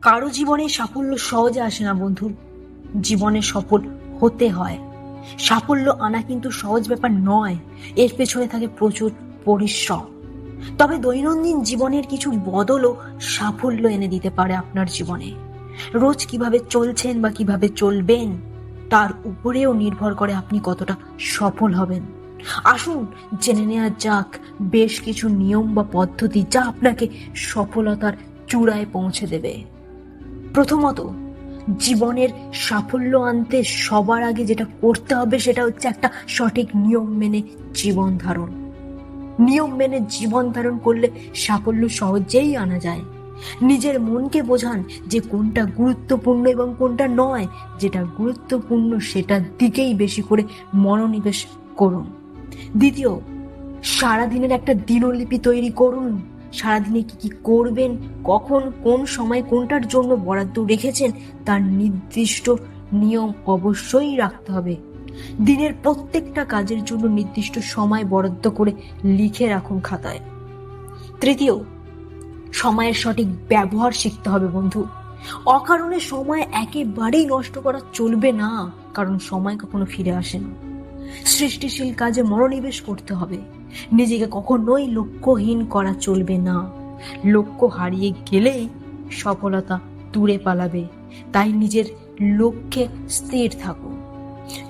কারো জীবনে সাফল্য সহজে আসে না বন্ধু। জীবনে সফল হতে হয়। সাফল্য আনা কিন্তু সহজ ব্যাপার নয়, এর পেছনে থাকে প্রচুর পরিশ্রম। তবে দৈনন্দিন জীবনের কিছু বদলও সাফল্য এনে দিতে পারে আপনার জীবনে। রোজ কিভাবে চলছেন বা কিভাবে চলবেন তার উপরেও নির্ভর করে আপনি কতটা সফল হবেন। আসুন জেনে নেওয়া যাক বেশ কিছু নিয়ম বা পদ্ধতি যা আপনাকে সফলতার চূড়ায় পৌঁছে দেবে। প্রথমত, জীবনের সাফল্য আনতে সবার আগে যেটা করতে হবে সেটা হচ্ছে একটা সঠিক নিয়ম মেনে জীবন ধারণ। নিয়ম মেনে জীবন ধারণ করলে সাফল্য সহজেই আনা যায়। নিজের মনকে বোঝান যে কোনটা গুরুত্বপূর্ণ এবং কোনটা নয়। যেটা গুরুত্বপূর্ণ সেটার দিকেই বেশি করে মনোনিবেশ করুন। দ্বিতীয়, সারাদিনের একটা দিনলিপি তৈরি করুন। সারাদিনে কি কি করবেন, কখন কোন সময় কোনটার জন্য বরাদ্দ রেখেছেন তার নির্দিষ্ট নিয়ম অবশ্যই রাখতে হবে। দিনের প্রত্যেকটা কাজের জন্য নির্দিষ্ট সময় বরাদ্দ করে লিখে রাখুন খাতায়। তৃতীয়, সময়ের সঠিক ব্যবহার শিখতে হবে বন্ধু। অকারণে সময় একেবারেই নষ্ট করা চলবে না, কারণ সময় কখনো ফিরে আসে না। সৃষ্টিশীল কাজে মনোনিবেশ করতে হবে। নিজেকে কখনোই লক্ষ্যহীন করা চলবে না। লক্ষ্য হারিয়ে গেলেই সফলতা দূরে পালাবে। তাই নিজের লক্ষ্যে স্থির থাকুন।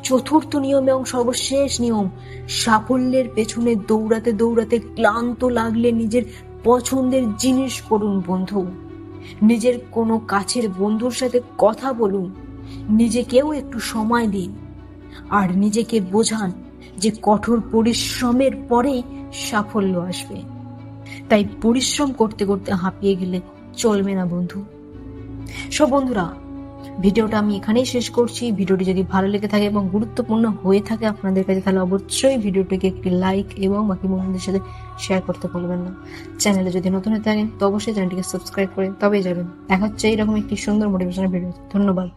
চতুর্থ নিয়ম এবং সর্বশেষ নিয়ম, সাফল্যের পেছনে দৌড়াতে দৌড়াতে ক্লান্ত লাগলে নিজের পছন্দের জিনিস করুন বন্ধু। নিজের কোনো কাছের বন্ধুর সাথে কথা বলুন। নিজেকেও একটু সময় দিন। আর নিজেকে বোঝান যে কঠোর পরিশ্রমের পরেই সাফল্য আসবে। তাই পরিশ্রম করতে করতে হাঁপিয়ে গেলে চলবে না বন্ধু। সব বন্ধুরা, ভিডিওটা আমি এখানেই শেষ করছি। ভিডিওটি যদি ভালো লেগে থাকে এবং গুরুত্বপূর্ণ হয়ে থাকে আপনাদের কাছে, তাহলে অবশ্যই ভিডিওটিকে একটি লাইক এবং বাকি বন্ধুদের সাথে শেয়ার করতে ভুলবেন না। চ্যানেলে যদি নতুন হয়ে থাকেন তো অবশ্যই চ্যানেলটিকে সাবস্ক্রাইব করে তবেই যাবেন। দেখা হচ্ছে এইরকম একটি সুন্দর মোটিভেশনাল ভিডিও। ধন্যবাদ।